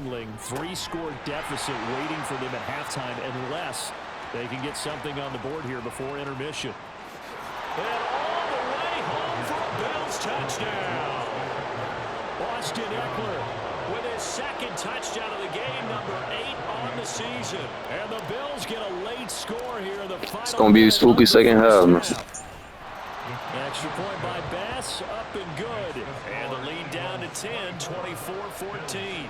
dwindling 3-score deficit waiting for them at halftime unless they can get something on the board here before intermission. And all the way home for a Bills touchdown. Austin Ekeler with his second touchdown of the game, number 8 on the season. And the Bills get a late score here in the final. It's going to be a spooky second half, man. Extra point by Bass, up and good. And the lead down to 10, 24-14.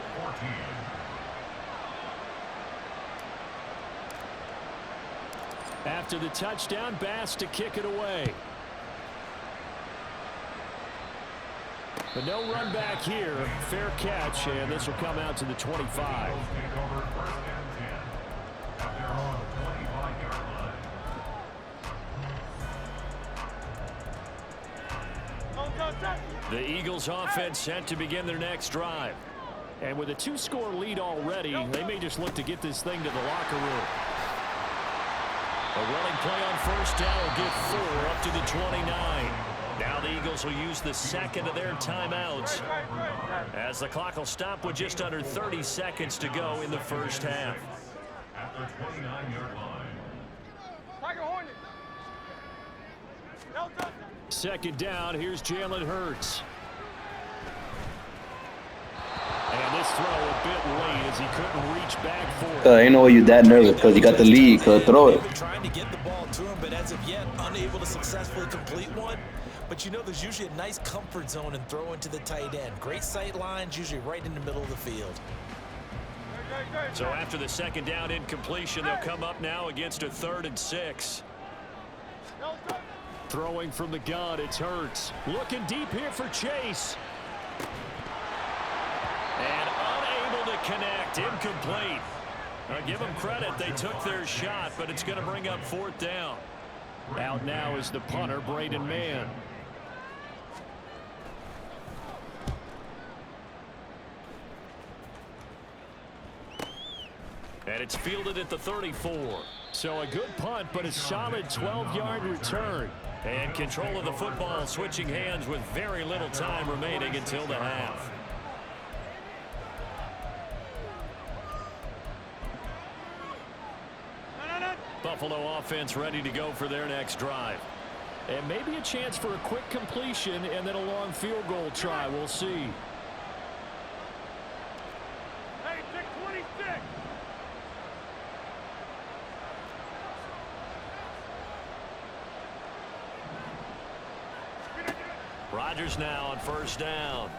After the touchdown, Bass to kick it away. But no run back here. Fair catch, and this will come out to the 25. The Eagles offense set to begin their next drive. And with a 2-score lead already, they may just look to get this thing to the locker room. A running play on first down will get 4 up to the 29. Now the Eagles will use the second of their timeouts as the clock will stop with just under 30 seconds to go in the first half. At the 29-yard line. Second down, here's Jalen Hurts. And this throw a bit late as he couldn't reach back for it. I know you that nervous because you got the lead. Throw it. Trying to get the ball to him, but as of yet, unable to successfully complete one. But you know there's usually a nice comfort zone in throwing to the tight end. Great sight lines, usually right in the middle of the field. So after the second down incompletion, they'll come up now against a 3rd and 6. Throwing from the gun, it's Hurts. Looking deep here for Chase. And unable to connect, incomplete. Give them credit, they took their shot, but it's going to bring up 4th down. Out now is the punter, Braden Mann. And it's fielded at the 34. So a good punt, but a solid 12-yard return. And control of the football switching hands with very little time remaining until the half. Buffalo offense ready to go for their next drive. And maybe a chance for a quick completion and then a long field goal try. We'll see. Hey, 626. Rodgers now on first down.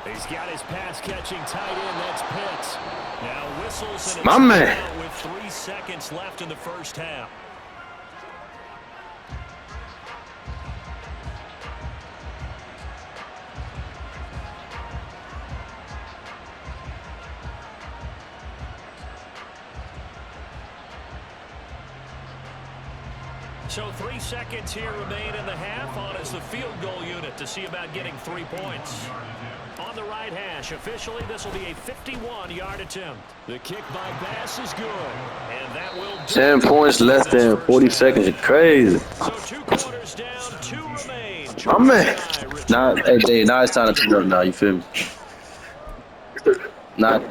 He's got his pass-catching tight end. That's Pitts. Now whistles and my man with 3 seconds left in the first half. So 3 seconds here remain in the half. On is the field goal unit to see about getting 3 points. On the right hash, officially this will be a 51-yard attempt. The kick by Bass is good. And that will 10 points less than 40 seconds. It's crazy. So 2 quarters down, 2 remain. My man. Now, hey, Dave, now it's time to turn up now. You feel me? Not.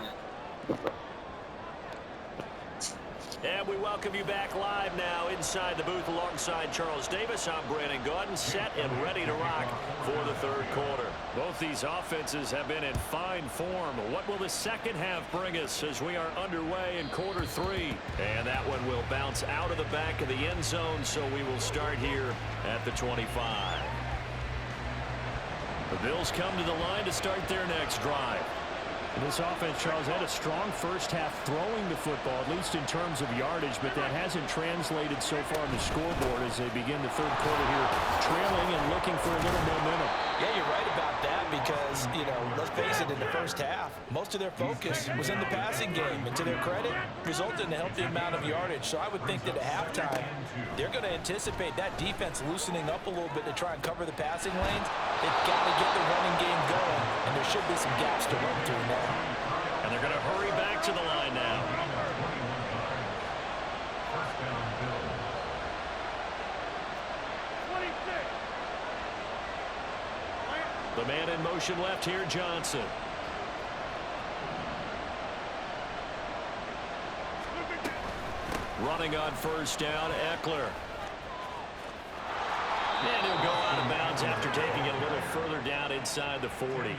And we welcome you back live now inside the booth alongside Charles Davis. I'm Brandon Gaudin, set and ready to rock for the 3rd quarter. Both these offenses have been in fine form. What will the second half bring us as we are underway in quarter 3? And that one will bounce out of the back of the end zone, so we will start here at the 25. The Bills come to the line to start their next drive. This offense, Charles, had a strong first half throwing the football, at least in terms of yardage, but that hasn't translated so far on the scoreboard as they begin the 3rd quarter here, trailing and looking for a little momentum. Yeah, you're right about that because, you know, let's face it, in the first half, most of their focus was in the passing game. And to their credit, resulted in a healthy amount of yardage. So I would think that at halftime, they're going to anticipate that defense loosening up a little bit to try and cover the passing lanes. They've got to get the running game going, and there should be some gaps to run through now. And they're going to hurry back to the line now. The man in motion left here, Johnson. Running on first down, Eckler. And he'll go out of bounds after taking it a little further down inside the 40.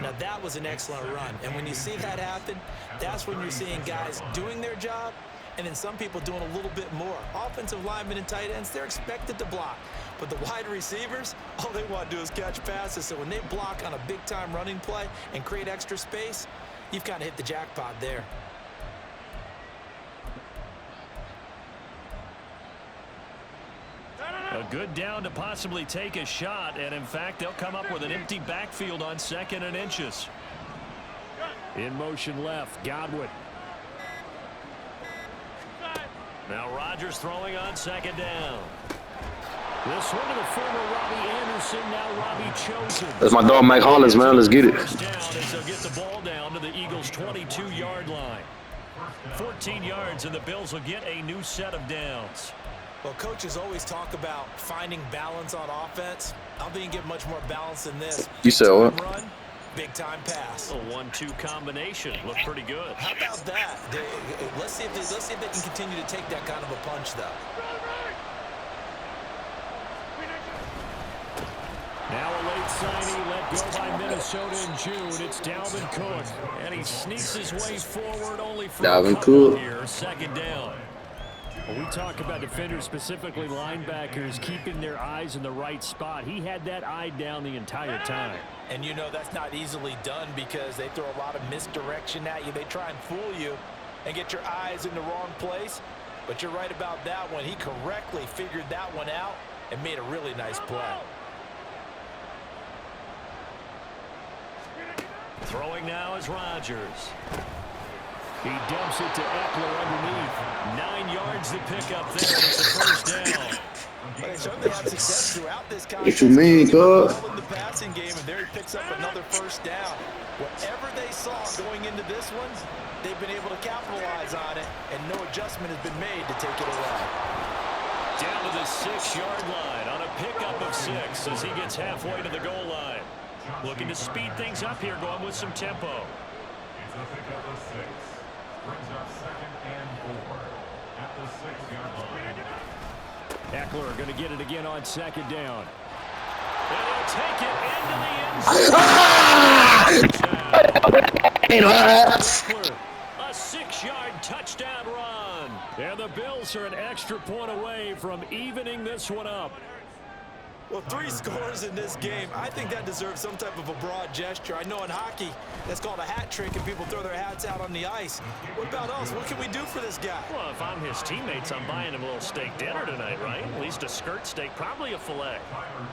Now, that was an excellent run. And when you see that happen, that's when you're seeing guys doing their job and then some people doing a little bit more. Offensive linemen and tight ends, they're expected to block. But the wide receivers, all they want to do is catch passes. So when they block on a big-time running play and create extra space, you've kind of hit the jackpot there. A good down to possibly take a shot, and in fact, they'll come up with an empty backfield on 2nd and inches. In motion left, Godwin. Now Rodgers throwing on 2nd down. This one to the former Robbie Anderson, now Robbie Chosen. That's my dog Mike Hollins, man. Let's get it. First down as they'll get the ball down to the Eagles' 22-yard line. 14 yards, and the Bills will get a new set of downs. Well, coaches always talk about finding balance on offense. I don't think you can get much more balance than this. You said what? Run, big-time pass. A 1-2 combination. Looked pretty good. How about that? Let's see if they can continue to take that kind of a punch, though. Now a late signing let go by Minnesota in June. It's Dalvin Cook. And he sneaks his way forward only for Dalvin a couple Cook. here. 2nd down. When we talk about defenders, specifically linebackers, keeping their eyes in the right spot, he had that eye down the entire time. And you know that's not easily done because they throw a lot of misdirection at you. They try and fool you and get your eyes in the wrong place. But you're right about that one. He correctly figured that one out and made a really nice play. Throwing now is Rodgers. He dumps it to Eckler underneath. 9 yards to pick up there. It's a first down. They certainly had success throughout this contest. What you mean, cuz? In the passing game, and there he picks up another first down. Whatever they saw going into this one, they've been able to capitalize on it, and no adjustment has been made to take it away. Down to the 6-yard line on a pickup of 6 as he gets halfway to the goal line. Looking to speed things up here, going with some tempo. It's a pickup of 6. Brings up 2nd and 4 at the 6-yard line. Eckler going to get it again on 2nd down. And he'll take it into the end zone. Eckler, a 6-yard touchdown run. And the Bills are an extra point away from evening this one up. Well, 3 scores in this game. I think that deserves some type of a broad gesture. I know in hockey, that's called a hat trick, and people throw their hats out on the ice. What about us? What can we do for this guy? Well, if I'm his teammates, I'm buying him a little steak dinner tonight, right? At least a skirt steak, probably a filet.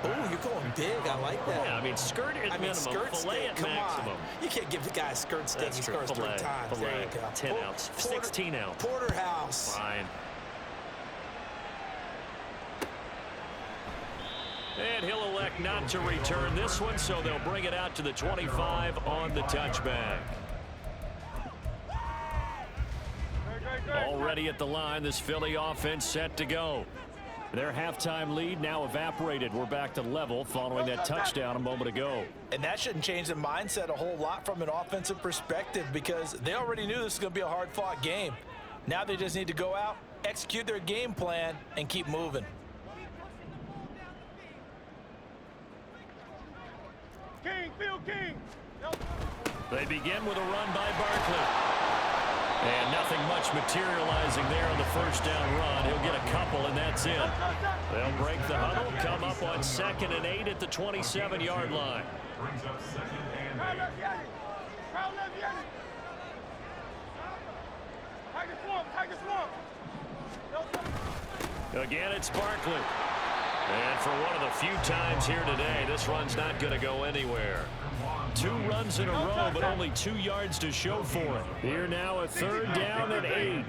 Oh, you're going big. I like that. Yeah, I mean, skirt at minimum, skirt filet steak. at Come maximum. on. You can't give the guy a skirt steak. That's He true. scores 3 Filet, times. There filet, you go. 10 ounce, 16 ounce. Porterhouse. Fine. And he'll elect not to return this one, so they'll bring it out to the 25 on the touchback. Already at the line, this Philly offense set to go. Their halftime lead now evaporated. We're back to level following that touchdown a moment ago. And that shouldn't change the mindset a whole lot from an offensive perspective because they already knew this was going to be a hard-fought game. Now they just need to go out, execute their game plan, and keep moving. They begin with a run by Barkley. And nothing much materializing there on the first down run. He'll get a couple, and that's it. They'll break the huddle, come up on 2nd and 8 at the 27-yard line. Brings up 2nd and 8. Again, it's Barkley. And for one of the few times here today, this run's not going to go anywhere. 2 runs in a row, but only 2 yards to show for it. Here now, a 3rd down and 8.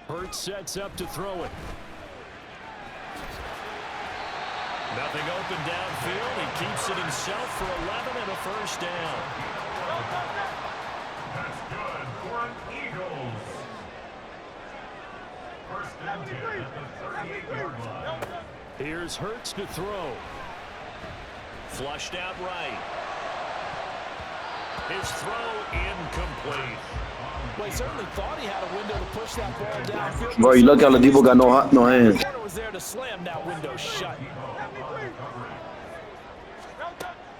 Hurts sets up to throw it. Nothing open downfield. He keeps it himself for 11 and a first down. That's good for an Eagles. First and 10 at the 38-yard line. Here's Hurts to throw. Flushed out right. His throw incomplete. Well, he certainly thought he had a window to push that ball downfield. Bro, you look at Oladipo got no hands. The corner was there to slam that window shut.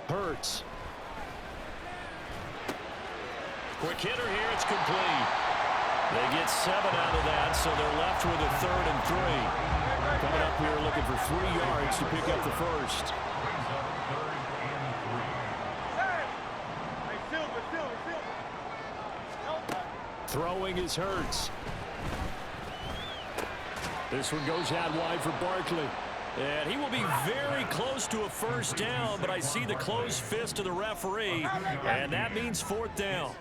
Hurts. Quick hitter here, it's complete. They get 7 out of that, so they're left with a 3rd and 3. Coming up here looking for 3 yards to pick up the first. Throwing is Hurts. This one goes out wide for Barkley. And he will be very close to a first down, but I see the closed fist of the referee, and that means 4th down.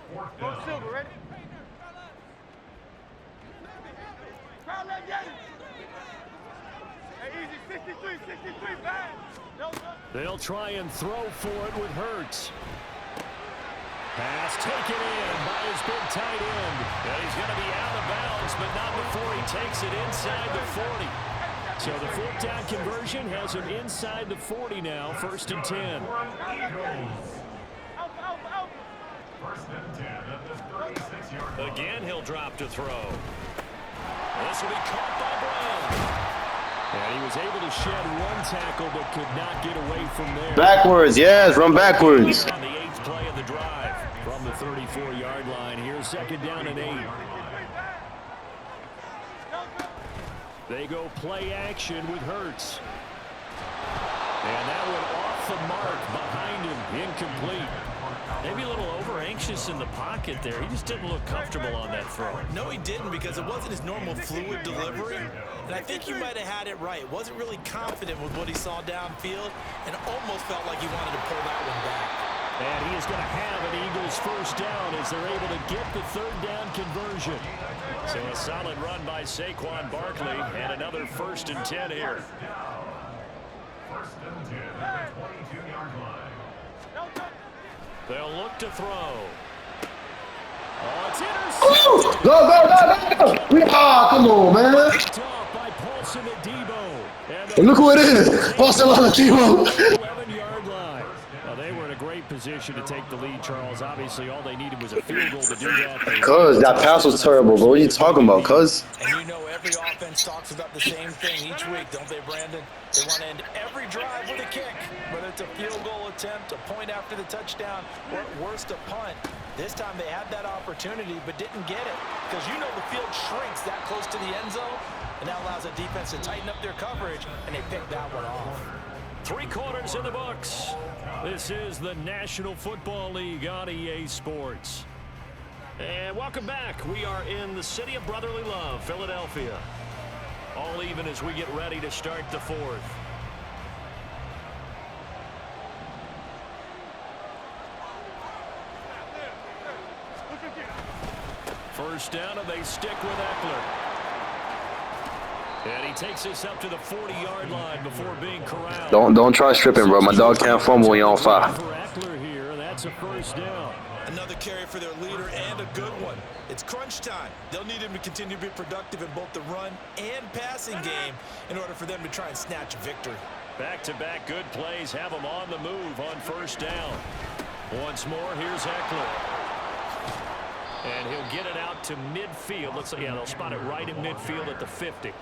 They'll try and throw for it with Hurts. Pass taken in by his big tight end. And he's going to be out of bounds, but not before he takes it inside the 40. So the 4th down conversion has him inside the 40 now, 1st and 10. Again, he'll drop to throw. This will be caught by Brown. And he was able to shed 1 tackle, but could not get away from there. Backwards, yes, run backwards. On the 8th play of the drive from the 34-yard line. Here's 2nd down and 8. They go play action with Hurts. And that one off the mark behind him, incomplete. Maybe a little over-anxious in the pocket there. He just didn't look comfortable on that throw. No, he didn't, because it wasn't his normal fluid delivery. And I think you might have had it right. Wasn't really confident with what he saw downfield, and almost felt like he wanted to pull that one back. And he is going to have an Eagles first down as they're able to get the 3rd down conversion. So a solid run by Saquon Barkley, and another 1st and 10 here. 1st and 10 at the 22-yard line. They'll look to throw. Oh, it's intercepted. Go. Ah, come on, man. Picked off by Paulson Adebo. And look who it is. Paulson Adebo. 11-yard line. Well, they were in a great position to take the lead, Charles. Obviously, all they needed was a field goal to do that. Cuz, that pass was terrible, bro. What are you talking about, cuz? And you know every offense talks about the same thing each week, don't they, Brandon? They want to end every drive with a kick, whether it's a field goal attempt, a point after the touchdown, or at worst, a punt. This time they had that opportunity but didn't get it, because you know the field shrinks that close to the end zone, and that allows the defense to tighten up their coverage, and they picked that one off. 3 quarters in the books. This is the National Football League on EA Sports. And welcome back. We are in the city of brotherly love, Philadelphia. All even as we get ready to start the 4th. First down, and they stick with Eckler. And he takes us up to the 40-yard line before being corralled. Don't try stripping, bro. My dog can't fumble when you're on fire. For Eckler here, that's a first down. Another carry for their leader, and a good one. It's crunch time. They'll need him to continue to be productive in both the run and passing game in order for them to try and snatch a victory. Back-to-back good plays have him on the move on first down. Once more, here's Eckler. And he'll get it out to midfield. Looks like, yeah, they'll spot it right in midfield at the 50.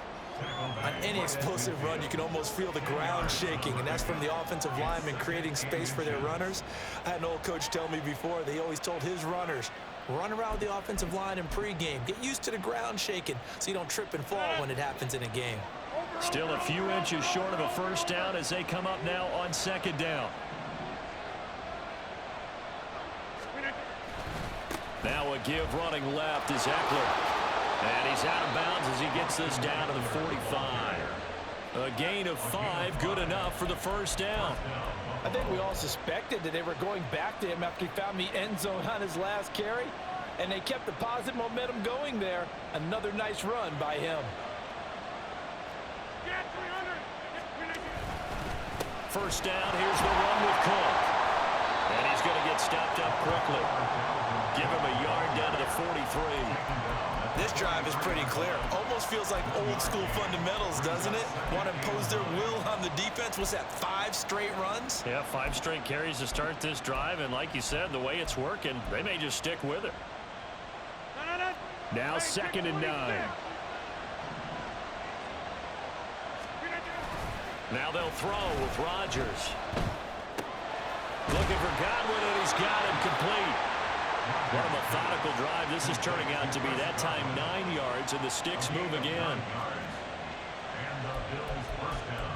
On any explosive run, you can almost feel the ground shaking, and that's from the offensive linemen creating space for their runners. I had an old coach tell me before, they always told his runners, run around the offensive line in pregame. Get used to the ground shaking so you don't trip and fall when it happens in a game. Still a few inches short of a first down as they come up now on 2nd down. Now a give running left is Eckler. And he's out of bounds as he gets this down to the 45. A gain of 5, good enough for the first down. I think we all suspected that they were going back to him after he found the end zone on his last carry. And they kept the positive momentum going there. Another nice run by him. First down, here's the run with Cook. And he's going to get stopped up quickly. Give him a yard down to the 43. This drive is pretty clear. Almost feels like old school fundamentals, doesn't it? Want to impose their will on the defense. Was that 5 straight runs? Yeah, 5 straight carries to start this drive. And like you said, the way it's working, they may just stick with it. Now 2nd and 9. Now they'll throw with Rodgers. Looking for Godwin, and he's got him complete. What a methodical drive. This is turning out to be that time 9 yards, and the sticks move again. And the Bills first down.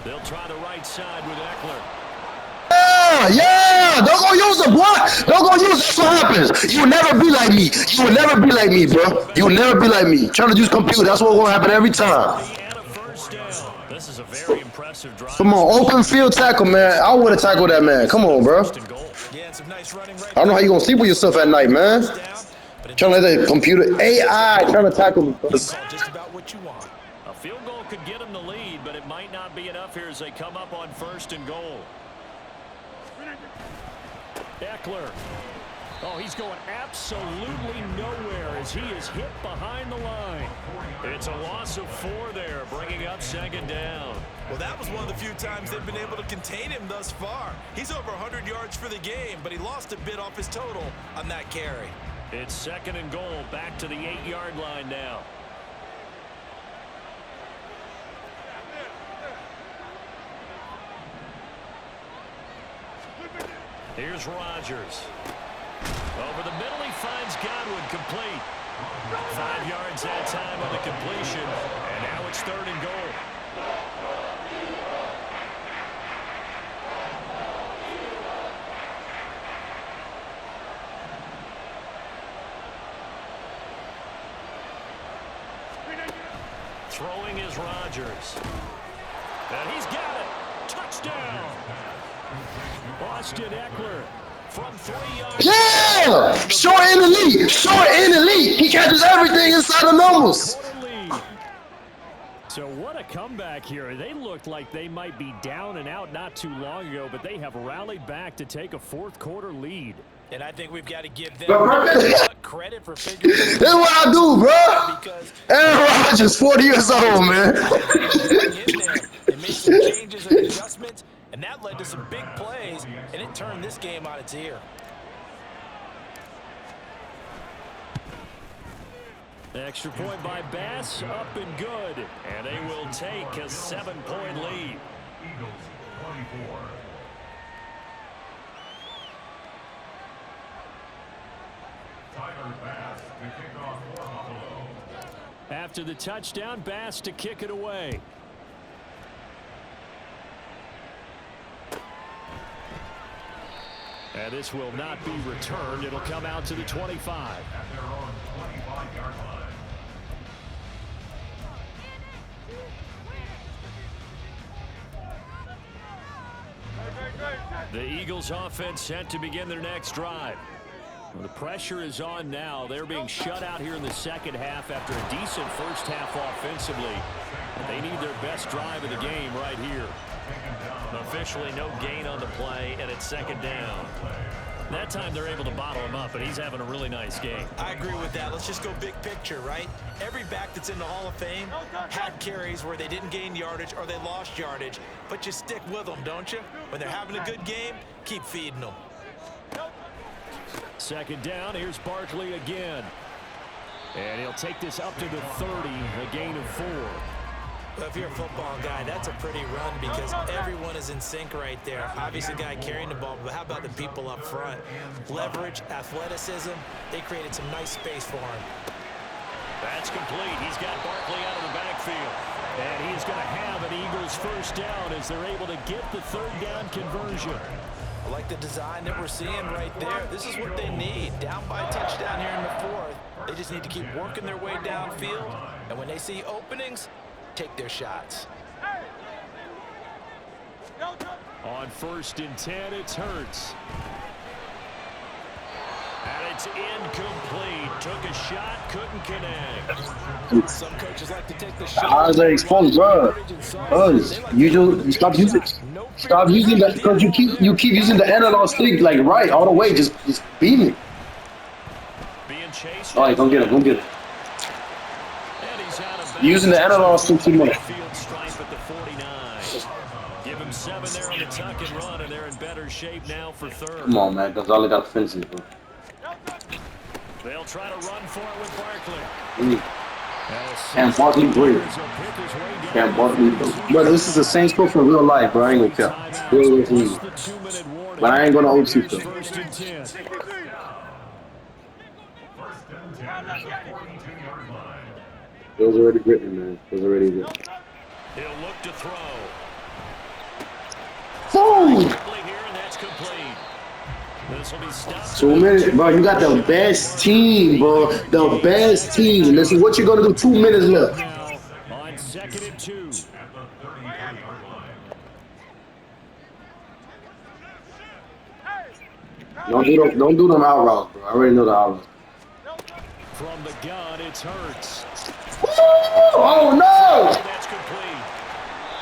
They'll try the right side with Eckler. Yeah, don't go use it, boy. Don't go use it. That's what happens. You will never be like me. You will never be like me, bro. You will never be like me. Trying to use computer. That's what's going to happen every time. And a first down. This is a very impressive drive. Come on, open field tackle, man. I would have tackled that man. Come on, bro. Yeah, and some nice running right I don't know how you going to sleep with yourself at night, man. Trying to let that computer AI trying to tackle me. Just about what you want. A field goal could get them the lead, but it might not be enough here as they come up on 1st and goal. Eckler. Oh, he's going absolutely nowhere as he is hit behind the line. It's a loss of 4 there, bringing up 2nd down. Well, that was one of the few times they've been able to contain him thus far. He's over 100 yards for the game, but he lost a bit off his total on that carry. It's 2nd and goal, back to the 8-yard line now. Here's Rodgers. Over the middle, he finds Godwin complete. 5 yards that time on the completion, and now it's 3rd and goal. Throwing is Rodgers. And he's got it. Touchdown. Austin Eckler from 3 yards. Yeah! Short and elite. Short and elite. He catches everything inside the numbers. So what a comeback here. They looked like they might be down and out not too long ago, but they have rallied back to take a 4th quarter lead. And I think we've got to give them credit for figuring it out. That's what I do, bro. Because Aaron Rodgers, 40 years old, man. they made some changes and adjustments, and that led to some big plays, and it turned this game on its ear. Extra point by Bass, up and good. And they will take a 7-point lead. Eagles 24. Tyler Bass to kick off for Buffalo. After the touchdown, Bass to kick it away. And this will not be returned. It'll come out to the 25. At their own 25-yard line. The Eagles offense set to begin their next drive. Well, the pressure is on now. They're being shut out here in the 2nd half after a decent first half offensively. They need their best drive of the game right here. Officially no gain on the play, and it's 2nd down. That time they're able to bottle him up, and he's having a really nice game. I agree with that. Let's just go big picture, right? Every back that's in the Hall of Fame had carries where they didn't gain yardage or they lost yardage, but you stick with them, don't you? When they're having a good game, keep feeding them. 2nd down, here's Barkley again. And he'll take this up to the 30, a gain of 4. Well, if you're a football guy, that's a pretty run because everyone is in sync right there. Obviously, the guy carrying the ball, but how about the people up front? Leverage, athleticism, they created some nice space for him. That's complete. He's got Barkley out of the backfield. And he's going to have an Eagles first down as they're able to get the 3rd down conversion. I like the design that we're seeing right there. This is what they need. Down by a touchdown here in the 4th. They just need to keep working their way downfield. And when they see openings, take their shots. On 1st and 10, it's Hurts. And it's incomplete. Took a shot, couldn't connect. Some coaches like to take the shot. Eyes are exposed, bro. You stop using that because you keep using the analog stick like right all the way. Just beat me. Being chased. All right, don't get it. Using the analog stick too much. Field stripe at the 49. Give him 7 there on the tuck and run, and they're in better shape now for 3rd. Come on, man. Gonzalez got fences, bro. They'll try to run for it with Barkley. And Barkley great. And Barkley, bro. This is the same score for real life, bro. I ain't gonna care. Real. But I ain't gonna OT though. 1st and 10. First and 10 at the 42-yard line. It was already written, man. It was already written. He'll look to throw. Boom! Quickly here, and that's complete. This will be stopped. 2 minutes, bro. You got the best team, bro. The best team. This is what you're gonna do. 2 minutes left. Now on 2nd and 2. At the 33-yard line. Don't do them out routes, bro. I already know the out routes. From the gun, it's Hurts. Oh no! That's complete.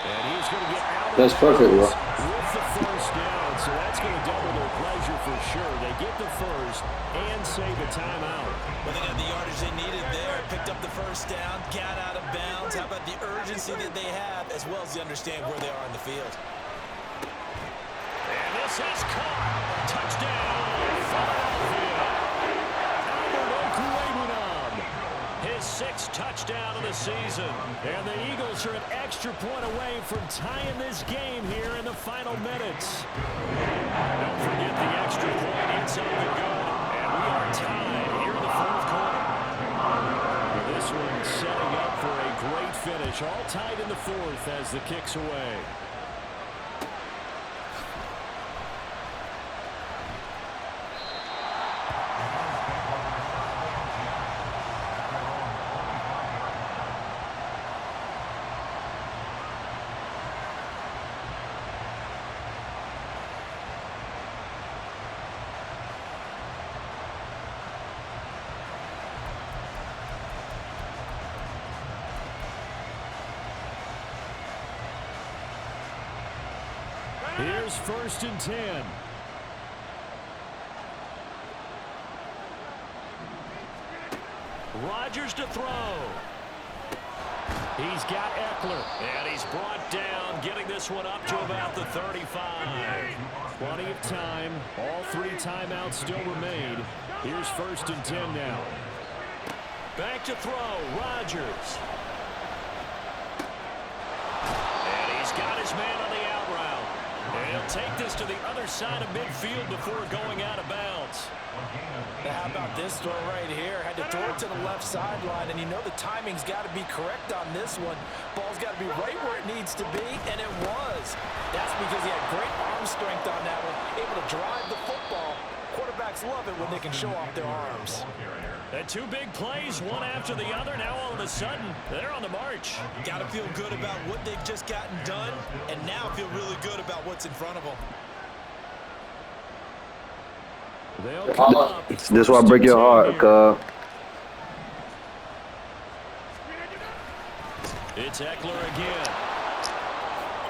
And he's going to get out. That's perfect, bro. With the 1st down, so that's going to double their pleasure for sure. They get the 1st and save a timeout. Well, they got the yardage they needed there. Picked up the 1st down, got out of bounds. How about the urgency that they have, as well as they understand where they are in the field? And this is caught. Touchdown, Philadelphia. Albert Okwuegbunam. His 6th touchdown of the season. And the Eagles are an extra point away from tying this game here in the final minutes. Don't forget the extra point inside the good. And we are tied here in the 4th quarter. This one setting up for a great finish. All tied in the 4th as the kick's away. Here's 1st and 10. Rodgers to throw. He's got Eckler, and he's brought down, getting this one up to about the 35. Plenty of time. All 3 timeouts still remain. Here's 1st and 10 now. Back to throw. Rodgers. And he's got his man on the out route. And he'll take this to the other side of midfield before going out of bounds. Now, how about this throw right here? Had to throw it to the left sideline, and you know the timing's got to be correct on this one. Ball's got to be right where it needs to be, and it was. That's because he had great arm strength on that one, able to drive the football. Quarterbacks love it when they can show off their arms. And 2 big plays, one after the other. Now all of a sudden, they're on the march. Got to feel good about what they've just gotten done, and now feel really good about what's in front of them. They'll come up. This why I break your heart, cuz. It's Eckler again.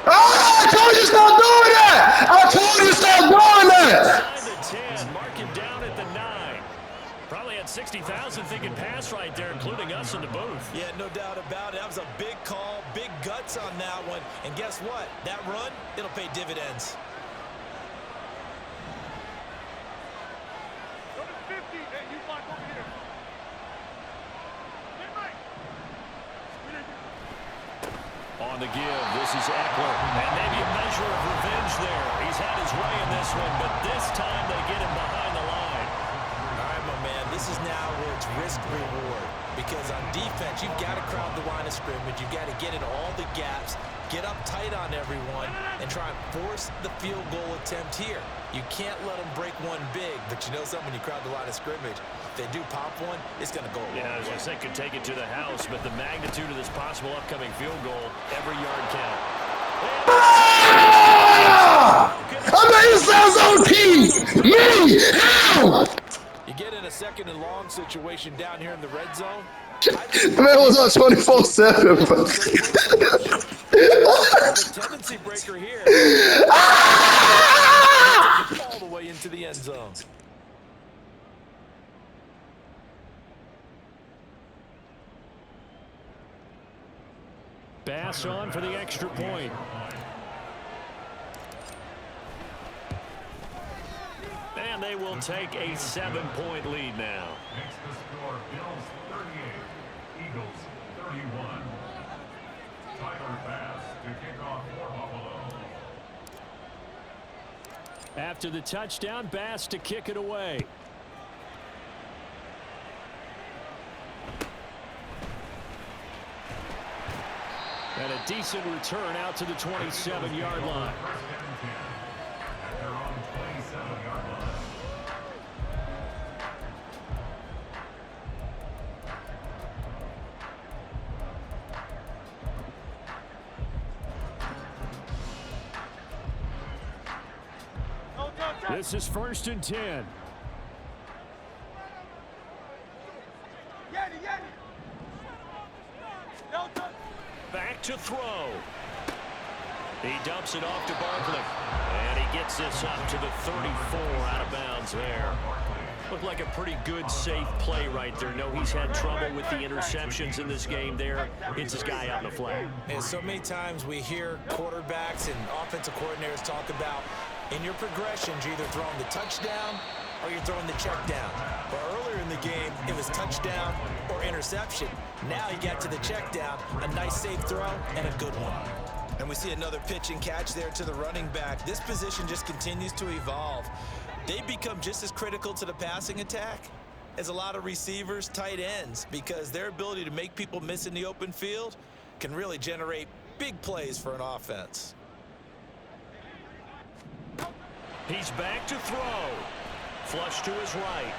I told you stop doing that! I told you stop doing that! Inside the 10, mark him down at the 9. Probably had 60,000 thinking pass right there, including us in the booth. Yeah, no doubt about it. That was a big call, big guts on that one. And guess what? That run, it'll pay dividends. On the give, this is Eckler. And maybe a measure of revenge there. He's had his way in this one, but this time they get him behind the line. All right, my man, this is now where it's risk-reward. Because on defense, you've got to crowd the line of scrimmage. You've got to get in all the gaps, get up tight on everyone, and try and force the field goal attempt here. You can't let them break one big, but you know something, when you crowd the line of scrimmage, if they do pop one, it's going to go a long Yeah, I was way. going to say could take it to the house, but the magnitude of this possible upcoming field goal, every yard count. I'm an inside zone team. Me, how? You get in a second and long situation down here in the red zone. The man was on 24/7, bro. The tendency breaker here. All the way into the end zone. Pass on for the extra point. And they will take a 7-point lead now. Makes the score Bills 38, Eagles 31. Tyler Bass to kick off for Buffalo. After the touchdown, Bass to kick it away. And a decent return out to the 27-yard line. First and 10 at their own 27-yard line. This is 1st and 10. Back to throw. He dumps it off to Barkley. And he gets this up to the 34 out of bounds there. Looked like a pretty good, safe play right there. No, he's had trouble with the interceptions in this game there. It's his guy out in the flat. And so many times we hear quarterbacks and offensive coordinators talk about in your progressions, you're either throwing the touchdown or you're throwing the check down. But earlier in the game, it was touchdown or interception. Now you got to the check down, a nice safe throw, and a good one. And we see another pitch and catch there to the running back. This position just continues to evolve. They become just as critical to the passing attack as a lot of receivers, tight ends, because their ability to make people miss in the open field can really generate big plays for an offense. He's back to throw. Flush to his right.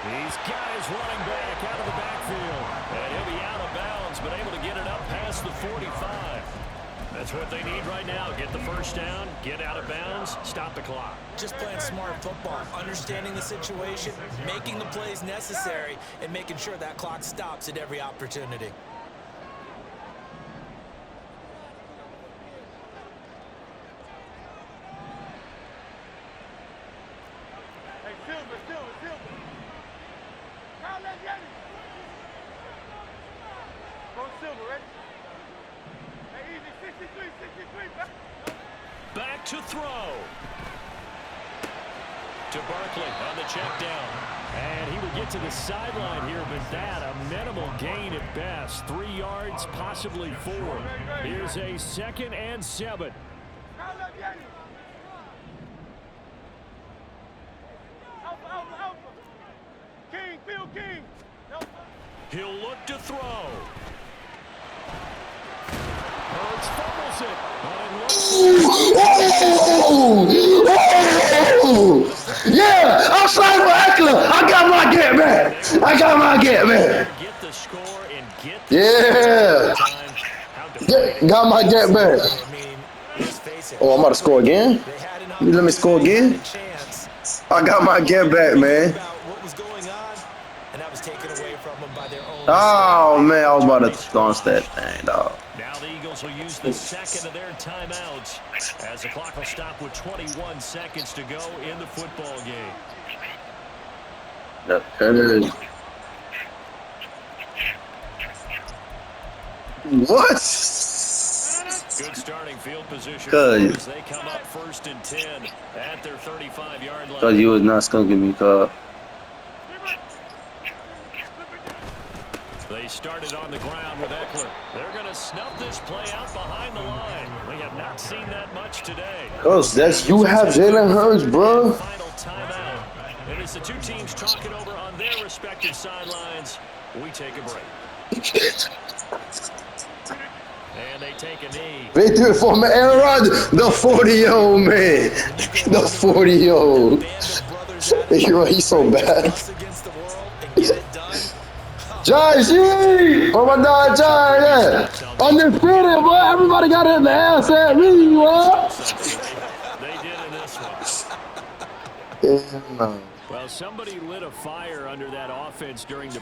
He's got his running back out of the backfield. And he'll be out of bounds, but able to get it up past the 45. That's what they need right now. Get the first down, get out of bounds, stop the clock. Just playing smart football, understanding the situation, making the plays necessary, and making sure that clock stops at every opportunity. Back to throw. To Barkley on the check down. And he will get to the sideline here, but that a minimal gain at best. 3 yards, possibly 4. Here's a 2nd and 7. He'll look to throw. Hurts fumbles it. Yeah, I'm sorry for Eckler. I got my get back. Get the score and get Yeah. Got my get back. Oh, I'm about to score again? You let me score again? I got my get back, man. Oh, man, I was about to launch that thing, dog. Now the Eagles will use the second of their timeouts as the clock will stop with 21 seconds to go in the football game. That is. What? Good starting field position Good. as they come up 1st and 10 at their 35-yard line. Because you was not skunking me, cuz. They started on the ground with Eckler. They're going to snuff this play out behind the line. We have not seen that much today. Cuz, that's you have Jalen Hurts, bro. Final timeout. And as the two teams talk it over on their respective sidelines, we take a break. And they take a knee. They do it for me, Aaron Rodgers, the 40-year-old man. The 40-year-old. He's so bad. Against the world and get it done. Oh, Josh, oh my God, Josh, yeah. Undisputed, boy. Everybody got it in the ass at me, boy. They did in this one. Yeah, no. Well, somebody lit a fire under that offense during the